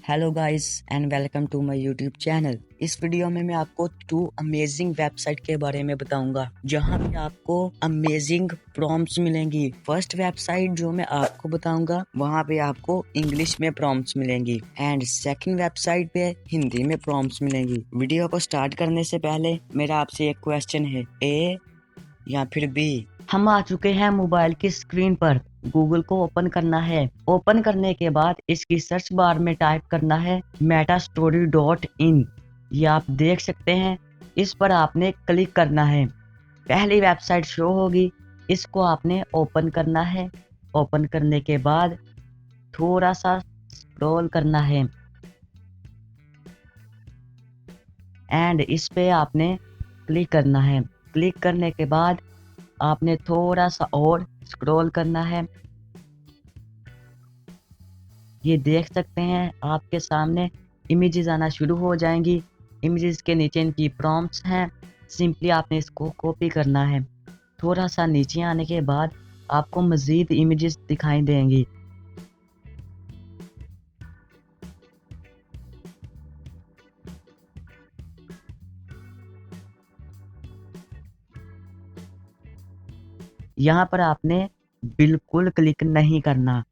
Hello guys and welcome to my YouTube channel. इस video में मैं आपको 2 अमेजिंग वेबसाइट के बारे में बताऊंगा जहां पे आपको अमेजिंग प्रॉम्प्ट्स मिलेंगी। फर्स्ट वेबसाइट जो मैं आपको बताऊंगा वहां पे आपको इंग्लिश में प्रॉम्प्ट्स मिलेंगी एंड सेकंड वेबसाइट पे हिंदी में प्रॉम्प्ट्स मिलेंगी। वीडियो को स्टार्ट करने से पहले मेरा आपसे एक क्वेश्चन है, ए या फिर बी। हम आ चुके हैं मोबाइल की स्क्रीन पर। गूगल को ओपन करना है। ओपन करने के बाद इसकी सर्च बार में टाइप करना है metastory.in। ये आप देख सकते हैं, इस पर आपने क्लिक करना है। पहली वेबसाइट शो होगी, इसको आपने ओपन करना है। ओपन करने के बाद थोड़ा सा स्क्रॉल करना है एंड इस पे आपने क्लिक करना है। क्लिक करने के बाद आपने थोड़ा सा और स्क्रॉल करना है। ये देख सकते हैं आपके सामने इमेजेस आना शुरू हो जाएंगी। इमेजेस के नीचे इनकी प्रॉम्प्ट्स हैं। सिंपली आपने इसको कॉपी करना है। थोड़ा सा नीचे आने के बाद आपको मज़ीद इमेजेस दिखाई देंगी। यहाँ पर आपने बिल्कुल क्लिक नहीं करना।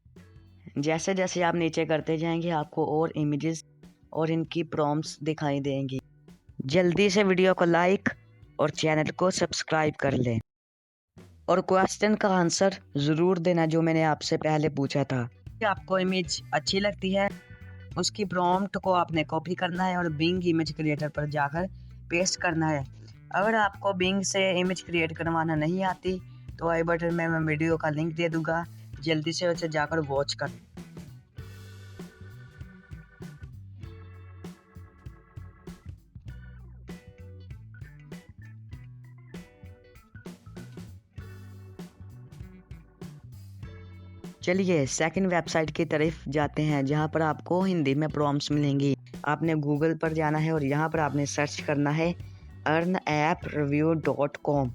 जैसे जैसे आप नीचे करते जाएंगे आपको और इमेजेस और इनकी प्रॉम्प्ट्स दिखाई देंगी। जल्दी से वीडियो को लाइक और चैनल को सब्सक्राइब कर लें और क्वेश्चन का आंसर ज़रूर देना जो मैंने आपसे पहले पूछा था। आपको इमेज अच्छी लगती है, उसकी प्रॉम्प्ट को आपने कॉपी करना है और बिंग इमेज क्रिएटर पर जाकर पेस्ट करना है। अगर आपको बिंग से इमेज क्रिएट करवाना नहीं आती तो आई बटन में मैं वीडियो का लिंक दे दूंगा, जल्दी से उसे जाकर वॉच कर। चलिए सेकंड वेबसाइट की तरफ जाते हैं जहां पर आपको हिंदी में प्रॉम्प्ट्स मिलेंगी। आपने गूगल पर जाना है और यहाँ पर आपने सर्च करना है earnapreview.com।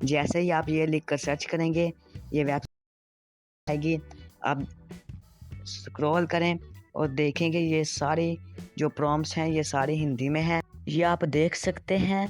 जैसे ही आप ये लिख कर सर्च करेंगे ये वेबसाइट आएगी। आप स्क्रॉल करें और देखेंगे ये सारी जो प्रॉम्प्ट्स हैं ये सारी हिंदी में हैं। ये आप देख सकते हैं